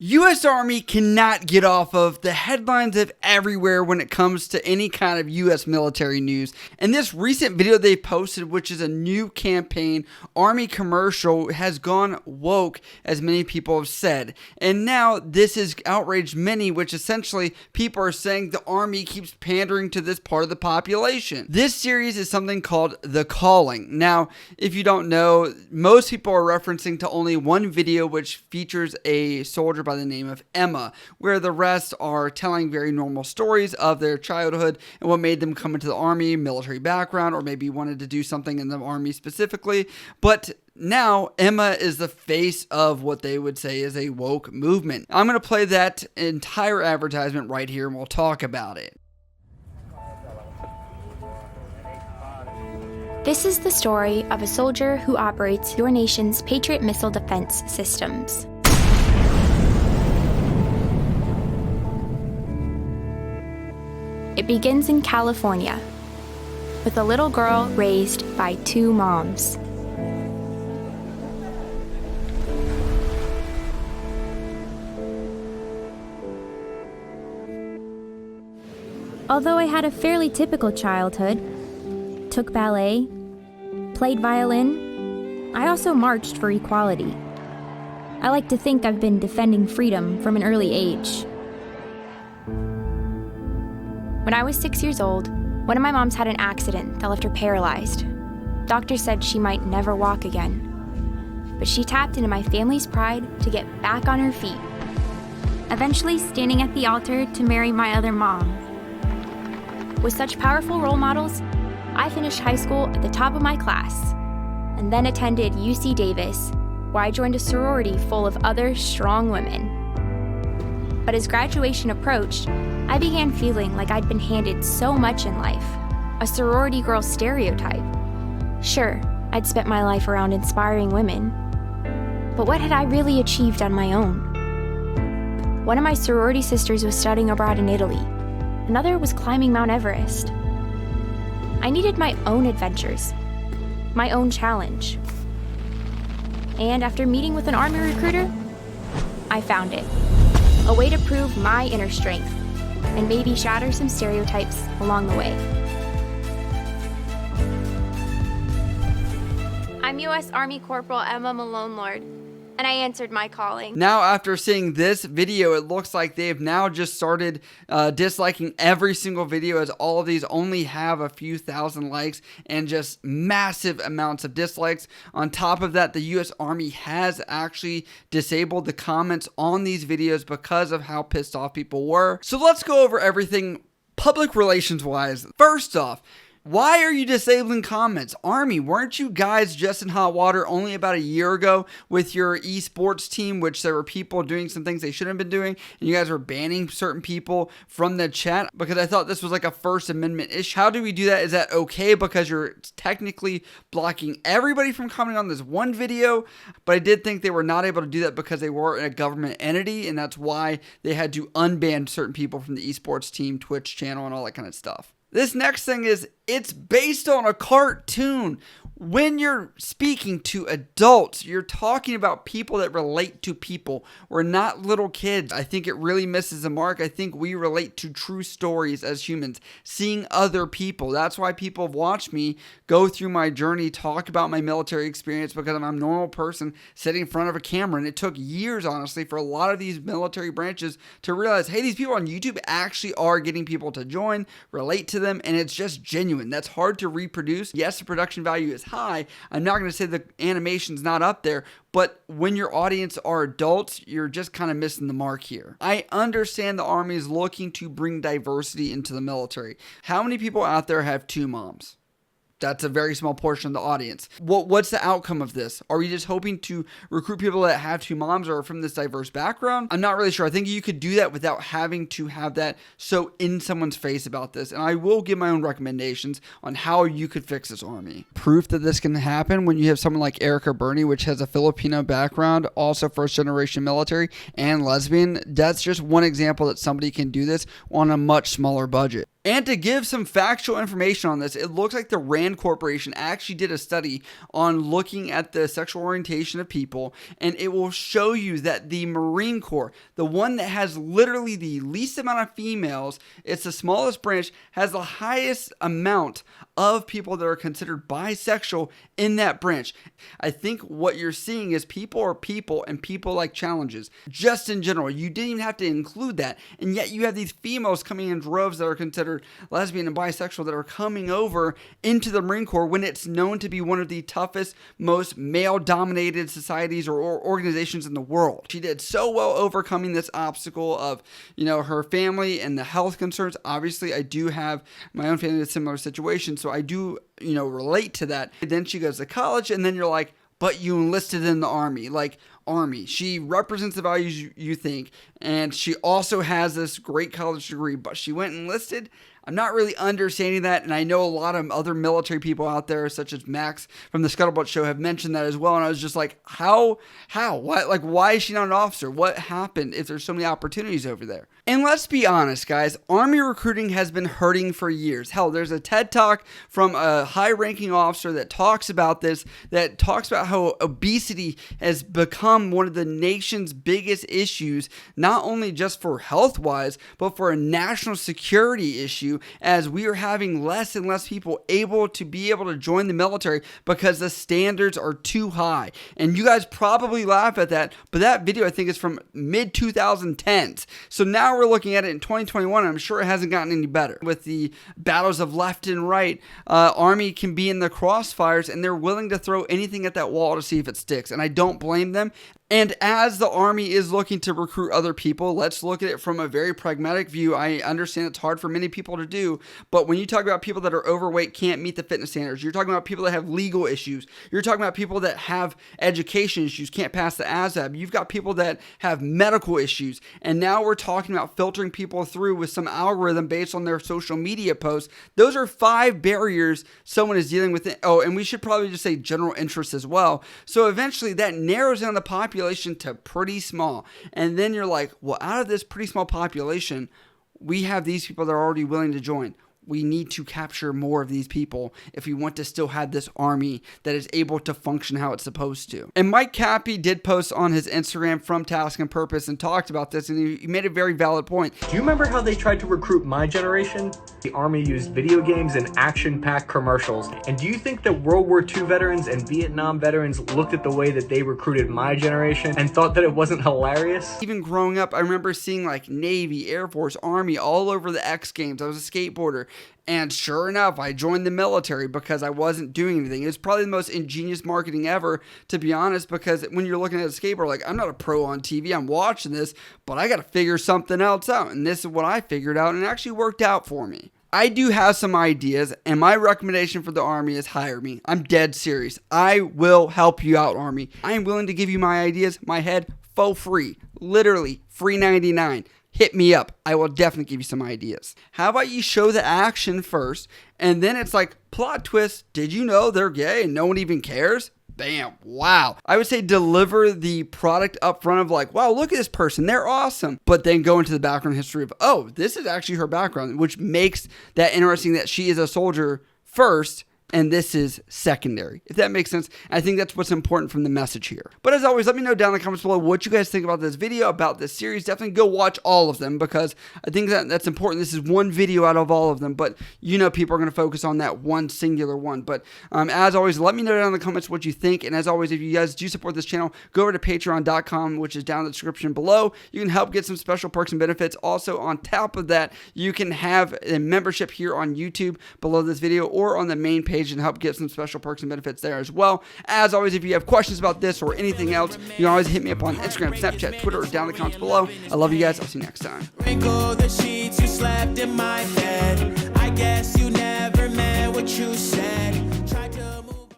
U.S. Army cannot get off of the headlines of everywhere when it comes to any kind of U.S. military news. And this recent video they posted, which is a new campaign, Army commercial, has gone woke, as many people have said. And now this has outraged many, which essentially people are saying the Army keeps pandering to this part of the population. This series is something called The Calling. Now, if you don't know, most people are referencing to only one video, which features a soldier by the name of Emma, where the rest are telling very normal stories of their childhood and what made them come into the Army, military background, or maybe wanted to do something in the Army specifically. But now Emma is the face of what they would say is a woke movement. I'm going to play that entire advertisement right here and we'll talk about it. This is the story of a soldier who operates your nation's Patriot missile defense systems. It begins in California, with a little girl raised by two moms. Although I had a fairly typical childhood, took ballet, played violin, I also marched for equality. I like to think I've been defending freedom from an early age. When I was 6 years old, one of my moms had an accident that left her paralyzed. Doctors said she might never walk again. But she tapped into my family's pride to get back on her feet, eventually standing at the altar to marry my other mom. With such powerful role models, I finished high school at the top of my class, and then attended UC Davis, where I joined a sorority full of other strong women. But as graduation approached, I began feeling like I'd been handed so much in life, a sorority girl stereotype. Sure, I'd spent my life around inspiring women, but what had I really achieved on my own? One of my sorority sisters was studying abroad in Italy. Another was climbing Mount Everest. I needed my own adventures, my own challenge. And after meeting with an Army recruiter, I found it. A way to prove my inner strength and maybe shatter some stereotypes along the way. I'm U.S. Army Corporal Emma Malone Lord, and I answered my calling. Now, after seeing this video, it looks like they've now just started disliking every single video, as all of these only have a few thousand likes and just massive amounts of dislikes. On top of that, the U.S. Army has actually disabled the comments on these videos because of how pissed off people were. So let's go over everything public relations wise. First off, why are you disabling comments? Army, weren't you guys just in hot water only about a year ago with your esports team, which there were people doing some things they shouldn't have been doing, and you guys were banning certain people from the chat? Because I thought this was like a First Amendment issue. How do we do that? Is that okay because you're technically blocking everybody from commenting on this one video? But I did think they were not able to do that because they were in a government entity, and that's why they had to unban certain people from the esports team, Twitch channel, and all that kind of stuff. This next thing is, it's based on a cartoon. When you're speaking to adults, you're talking about people that relate to people. We're not little kids. I think it really misses the mark. I think we relate to true stories as humans, seeing other people. That's why people have watched me go through my journey, talk about my military experience, because I'm a normal person sitting in front of a camera. And it took years, honestly, for a lot of these military branches to realize, hey, these people on YouTube actually are getting people to join, relate to them, and it's just genuine. That's hard to reproduce. Yes, the production value is high. I'm not going to say the animation's not up there, but when your audience are adults, you're just kind of missing the mark here. I understand the Army is looking to bring diversity into the military. How many people out there have two moms? That's a very small portion of the audience. What's the outcome of this? Are we just hoping to recruit people that have two moms or are from this diverse background? I'm not really sure. I think you could do that without having to have that so in someone's face about this. And I will give my own recommendations on how you could fix this Army. Proof that this can happen when you have someone like Erica Burney, which has a Filipino background, also first generation military and lesbian. That's just one example that somebody can do this on a much smaller budget. And to give some factual information on this, it looks like the RAND Corporation actually did a study on looking at the sexual orientation of people, and it will show you that the Marine Corps, the one that has literally the least amount of females, it's the smallest branch, has the highest amount of people that are considered bisexual in that branch. I think what you're seeing is people are people, and people like challenges. Just in general, you didn't even have to include that, and yet you have these females coming in droves that are considered lesbian and bisexual that are coming over into the Marine Corps when it's known to be one of the toughest, most male-dominated societies or organizations in the world. She did so well overcoming this obstacle of, her family and the health concerns. Obviously, I do have my own family in a similar situation, so I do, relate to that. And then she goes to college, and then you're like, but you enlisted in the Army. Like, Army. She represents the values you think, and she also has this great college degree, but she went and enlisted. I'm not really understanding that, and I know a lot of other military people out there, such as Max from the Scuttlebutt Show, have mentioned that as well, and I was just like, how, what, like, why is she not an officer? What happened if there's so many opportunities over there? And let's be honest, guys, Army recruiting has been hurting for years. Hell, there's a TED Talk from a high-ranking officer that talks about this, that talks about how obesity has become one of the nation's biggest issues, not only just for health-wise, but for a national security issue, as we are having less and less people able to join the military because the standards are too high. And you guys probably laugh at that, but that video I think is from mid-2010s. So now we're looking at it in 2021, and I'm sure it hasn't gotten any better. With the battles of left and right, Army can be in the crossfires, and they're willing to throw anything at that wall to see if it sticks, and I don't blame them. And as the Army is looking to recruit other people, let's look at it from a very pragmatic view. I understand it's hard for many people to do, but when you talk about people that are overweight, can't meet the fitness standards, you're talking about people that have legal issues, you're talking about people that have education issues, can't pass the ASVAB, you've got people that have medical issues, and now we're talking about filtering people through with some algorithm based on their social media posts. Those are 5 barriers someone is dealing with. Oh, and we should probably just say general interest as well. So eventually that narrows down the population to pretty small, and then you're like, well, out of this pretty small population, we have these people that are already willing to join. We need to capture more of these people if we want to still have this Army that is able to function how it's supposed to. And Mike Cappy did post on his Instagram from Task and Purpose and talked about this, and he made a very valid point. Do you remember how they tried to recruit my generation? The Army used video games and action-packed commercials. And do you think that World War II veterans and Vietnam veterans looked at the way that they recruited my generation and thought that it wasn't hilarious? Even growing up, I remember seeing like Navy, Air Force, Army all over the X Games. I was a skateboarder. And sure enough, I joined the military because I wasn't doing anything. It was probably the most ingenious marketing ever, to be honest, because when you're looking at a skateboard, like, I'm not a pro on TV, I'm watching this, but I got to figure something else out. And this is what I figured out, and it actually worked out for me. I do have some ideas, and my recommendation for the Army is hire me. I'm dead serious. I will help you out, Army. I am willing to give you my ideas, my head, for free. Literally, free 99. Hit me up. I will definitely give you some ideas. How about you show the action first, and then it's like, plot twist, did you know they're gay and no one even cares? Bam. Wow. I would say deliver the product up front of like, wow, look at this person. They're awesome. But then go into the background history of, oh, this is actually her background, which makes that interesting that she is a soldier first, and this is secondary, if that makes sense. I think that's what's important from the message here. But as always, let me know down in the comments below what you guys think about this video, about this series. Definitely go watch all of them because I think that's important. This is one video out of all of them, but people are going to focus on that one singular one. But as always, let me know down in the comments what you think. And as always, if you guys do support this channel, go over to patreon.com, which is down in the description below. You can help get some special perks and benefits. Also, on top of that, you can have a membership here on YouTube below this video or on the main page and help get some special perks and benefits there as well. As always, if you have questions about this or anything else, you can always hit me up on Instagram, Snapchat, Twitter, or down in the comments below. I love you guys. I'll see you next time.